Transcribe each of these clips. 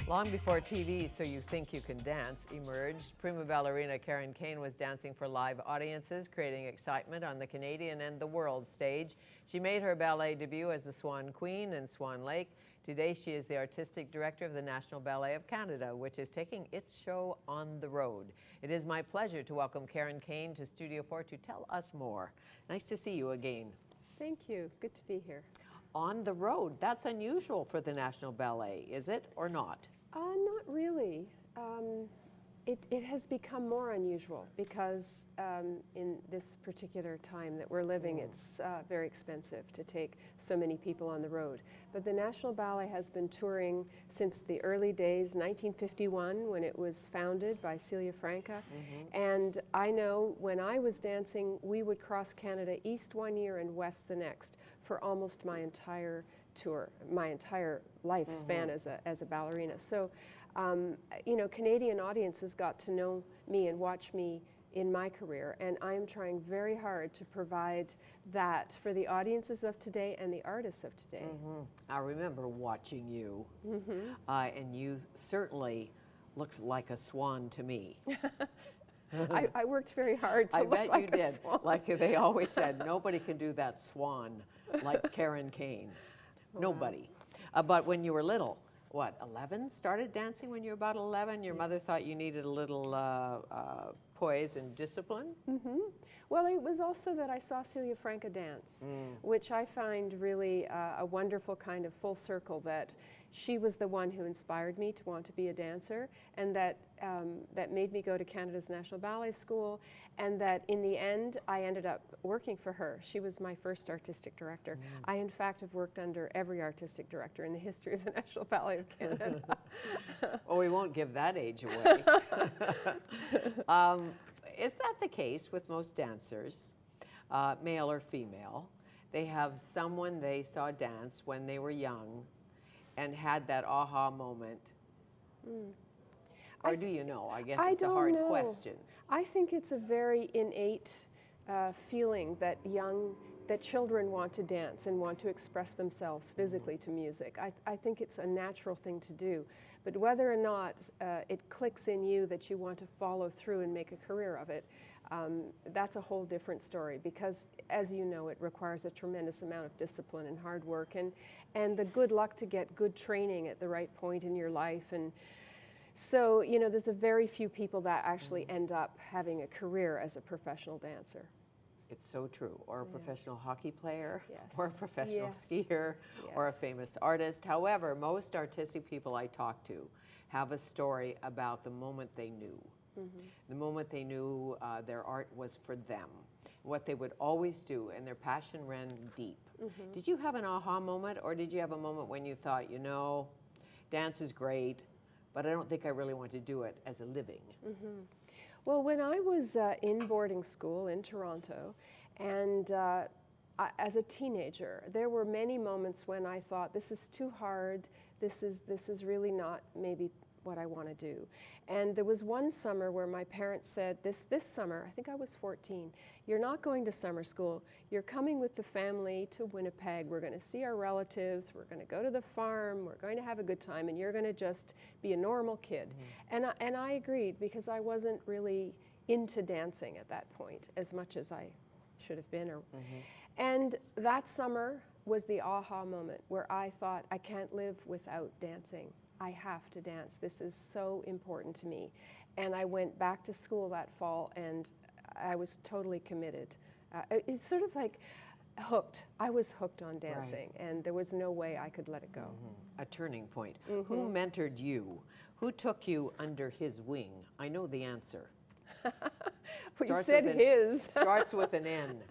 Long before TV, So You Think You Can Dance emerged, prima ballerina Kain was dancing for live audiences, creating excitement on the Canadian and the world stage. She made her ballet debut as the Swan Queen in Swan Lake. Today she is the artistic director of the National Ballet of Canada, which is taking its show on the road. It is my pleasure to welcome Kain to Studio 4 to tell us more. Nice to see you again. Thank you. Good to be here. On the road, that's unusual for the National Ballet, is it or not? Not really. It has become more unusual because in this particular time that we're living, it's very expensive to take so many people on the road. But the National Ballet has been touring since the early days, 1951, when it was founded by Celia Franca. And I know when I was dancing, we would cross Canada east one year and west the next for almost my entire tour, my entire lifespan as a ballerina. So, you know, Canadian audiences got to know me and watch me in my career, and I'm trying very hard to provide that for the audiences of today and the artists of today. I remember watching you, and you certainly looked like a swan to me. I worked very hard to I look bet like you a did. swan. Like they always said, nobody can do that swan like Kain. Nobody. But when you were little, what, 11? Started dancing when you were about 11? Your mother thought you needed a little poise and discipline? Well, it was also that I saw Celia Franca dance, which I find really a wonderful kind of full circle, that she was the one who inspired me to want to be a dancer, and that that made me go to Canada's National Ballet School, and that in the end I ended up working for her. She was my first artistic director. I in fact have worked under every artistic director in the history of the National Ballet of Canada. Well, we won't give that age away. Is that the case with most dancers, male or female? They have someone they saw dance when they were young and had that aha moment. Or do you know? I guess it's a hard question. I think it's a very innate feeling that children want to dance and want to express themselves physically to music. I think it's a natural thing to do. But whether or not it clicks in you that you want to follow through and make a career of it, that's a whole different story, because, as you know, it requires a tremendous amount of discipline and hard work and the good luck to get good training at the right point in your life. And so, you know, there's a very few people that actually end up having a career as a professional dancer. It's so true. Or a professional hockey player, Yes. or a professional Yes. skier, or a Yes. famous artist. However, most artistic people I talk to have a story about the moment they knew. The moment they knew their art was for them, what they would always do, and their passion ran deep. Did you have an aha moment, or did you have a moment when you thought, you know, dance is great, but I don't think I really want to do it as a living? Well, when I was in boarding school in Toronto, and as a teenager, there were many moments when I thought, this is too hard, this is really not maybe what I want to do. And there was one summer where my parents said, this summer, I think I was 14, you're not going to summer school, you're coming with the family to Winnipeg, we're going to see our relatives, we're going to go to the farm, we're going to have a good time, and you're going to just be a normal kid. And I agreed, because I wasn't really into dancing at that point as much as I should have been. And that summer was the aha moment where I thought, I can't live without dancing. I have to dance. This is so important to me. And I went back to school that fall, and I was totally committed. It's sort of like hooked. I was hooked on dancing, and there was no way I could let it go. A turning point. Who mentored you? Who took you under his wing? I know the answer. Well, you said his. Starts with an N.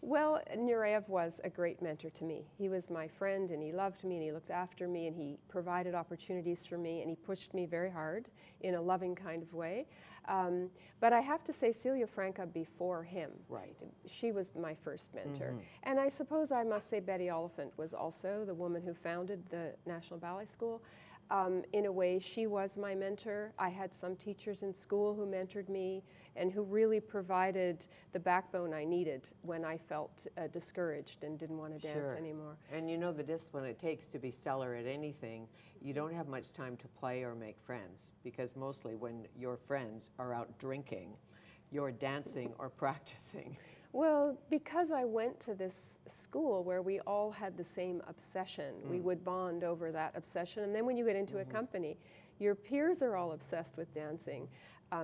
Well, Nureyev was a great mentor to me. He was my friend, and he loved me, and he looked after me, and he provided opportunities for me, and he pushed me very hard in a loving kind of way. But I have to say, Celia Franca before him. Right. She was my first mentor. And I suppose I must say Betty Oliphant was also the woman who founded the National Ballet School. In a way, she was my mentor. I had some teachers in school who mentored me and who really provided the backbone I needed when I felt discouraged and didn't want to dance anymore. And you know the discipline it takes to be stellar at anything. You don't have much time to play or make friends, because mostly when your friends are out drinking, you're dancing or practicing. Well, because I went to this school where we all had the same obsession, we would bond over that obsession. And then when you get into a company, your peers are all obsessed with dancing,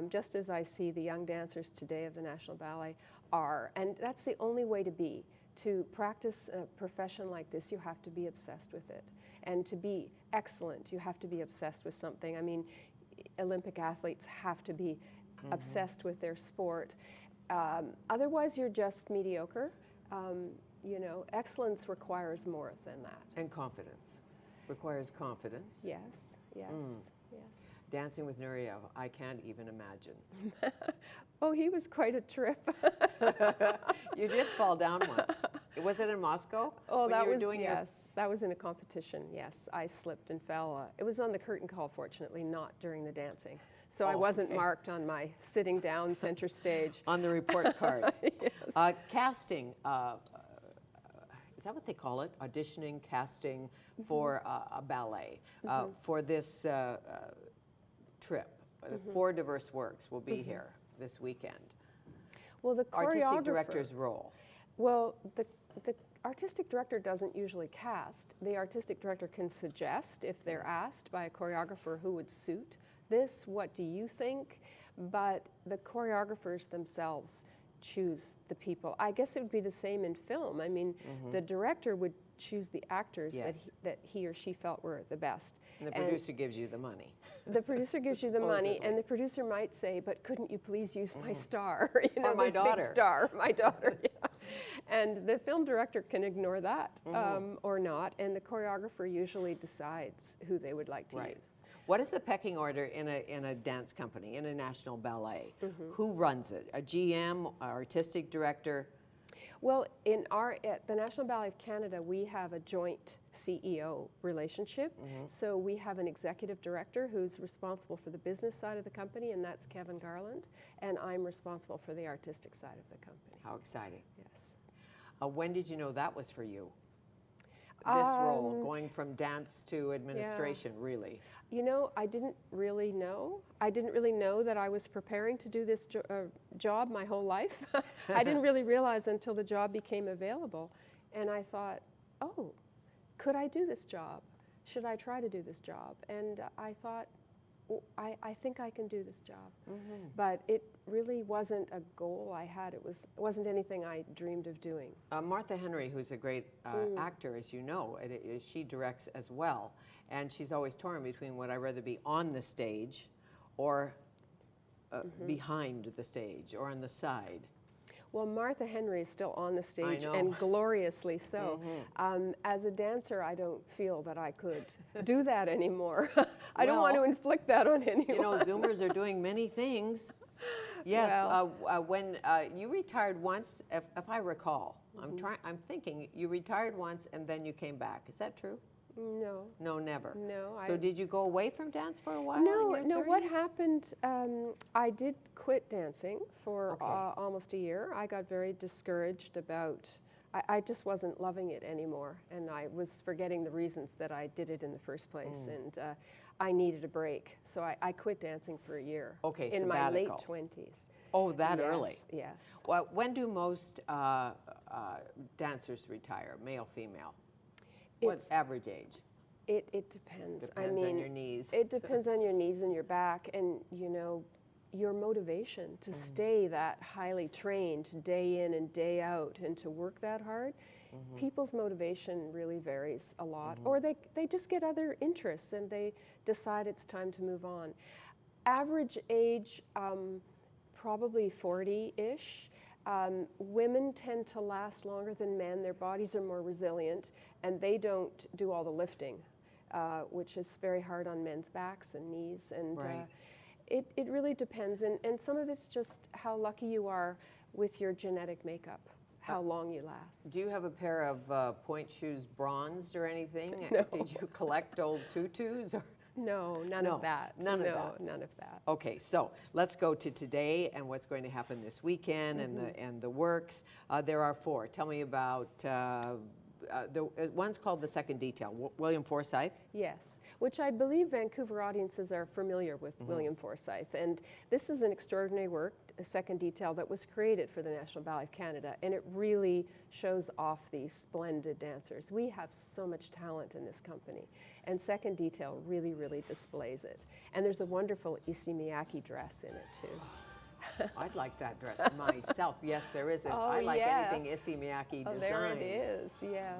just as I see the young dancers today of the National Ballet are. And that's the only way to be. To practice a profession like this, you have to be obsessed with it. And to be excellent, you have to be obsessed with something. I mean, Olympic athletes have to be obsessed with their sport. Otherwise, you're just mediocre. You know, excellence requires more than that. And confidence. Requires confidence. Yes, yes, yes. Dancing with Nureyev, I can't even imagine. Oh, he was quite a trip. You did fall down once. Was it in Moscow? Oh, that was, yes. That was in a competition, yes. I slipped and fell. It was on the curtain call, fortunately, not during the dancing. So I wasn't marked on my sitting down center stage. On the report card. Yes. Casting, is that what they call it? Auditioning, casting for a ballet. For this trip, 4 diverse works will be here this weekend. Well, the choreographer, artistic director's role. Well, the artistic director doesn't usually cast. The artistic director can suggest, if they're asked by a choreographer who would suit this, what do you think? But the choreographers themselves choose the people. I guess it would be the same in film. I mean, the director would choose the actors that he or she felt were the best. And the producer gives you the money. The producer gives you the money, and the producer might say, but couldn't you please use my star? You know, or my this daughter. Big star, my daughter, yeah. And the film director can ignore that or not, and the choreographer usually decides who they would like to use. What is the pecking order in a dance company, in a national ballet? Who runs it? A GM, artistic director? Well, at the National Ballet of Canada, we have a joint CEO relationship. So we have an executive director who's responsible for the business side of the company, and that's Kevin Garland, and I'm responsible for the artistic side of the company. How exciting. Yes. When did you know that was for you? This role, going from dance to administration, really? You know, I didn't really know. I didn't really know that I was preparing to do this job my whole life. I didn't really realize until the job became available. And I thought, oh, could I do this job? Should I try to do this job? And I thought, I think I can do this job. But it really wasn't a goal I had. It wasn't anything I dreamed of doing. Martha Henry, who's a great actor, as you know, she directs as well. And she's always torn between would I rather be on the stage or behind the stage or on the side. Well, Martha Henry is still on the stage, and gloriously so. As a dancer, I don't feel that I could do that anymore. I don't want to inflict that on anyone. You know, Zoomers are doing many things. Yes, when you retired once, if I recall, I'm thinking you retired once and then you came back. Is that true? No. No, never. No. So did you go away from dance for a while? No, in your 30s? What happened, I did quit dancing for almost a year. I got very discouraged about, I just wasn't loving it anymore, and I was forgetting the reasons that I did it in the first place, and I needed a break. So I quit dancing for a year in my late 20s. Oh, that early? Yes. Well, when do most dancers retire, male, female? What's average age? It depends. Depends on your knees. It depends on your knees and your back, and you know, your motivation to stay that highly trained day in and day out and to work that hard. People's motivation really varies a lot, or they just get other interests and they decide it's time to move on. Average age, probably 40-ish. Women tend to last longer than men. Their bodies are more resilient, and they don't do all the lifting, which is very hard on men's backs and knees. And it really depends. And some of it's just how lucky you are with your genetic makeup, how long you last. Do you have a pair of point shoes bronzed or anything? No. Did you collect old tutus? Or? No, none No, of that. none of No, that. none of that. Okay, so let's go to today and what's going to happen this weekend and the works. There are 4. Tell me about one's called The Second Detail. William Forsythe. Yes, which I believe Vancouver audiences are familiar with William Forsythe. And this is an extraordinary work, A Second Detail, that was created for the National Ballet of Canada. And it really shows off these splendid dancers. We have so much talent in this company. And Second Detail really, really displays it. And there's a wonderful Issey Miyake dress in it, too. I'd like that dress myself. Yes, there is. Oh, I like yeah. anything Issey Miyake designs. Oh, there it is, yes,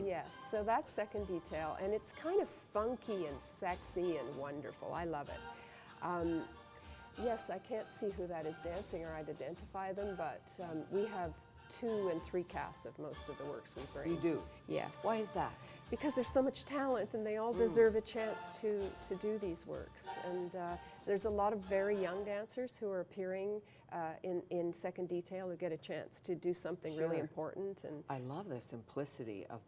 yes. So that's Second Detail, and it's kind of funky and sexy and wonderful. I love it. Yes, I can't see who that is dancing, or I'd identify them, but we have 2 and 3 casts of most of the works we bring. You do? Yes. Why is that? Because there's so much talent, and they all deserve a chance to do these works. And there's a lot of very young dancers who are appearing in Second Detail who get a chance to do something really important. And I love the simplicity of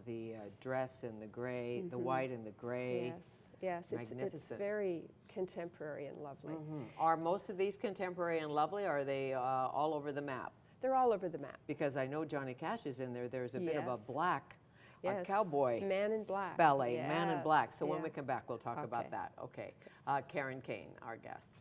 the dress in the gray, the white and the gray. Yes, Magnificent. it's very contemporary and lovely. Are most of these contemporary and lovely, or are they all over the map? They're all over the map. Because I know Johnny Cash is in there. There's a bit of a Yes. black Yes. cowboy Man in Black. ballet, Man in Yes. Black. So when Yeah. we come back, we'll talk about Okay. that. Okay. Kain, our guest.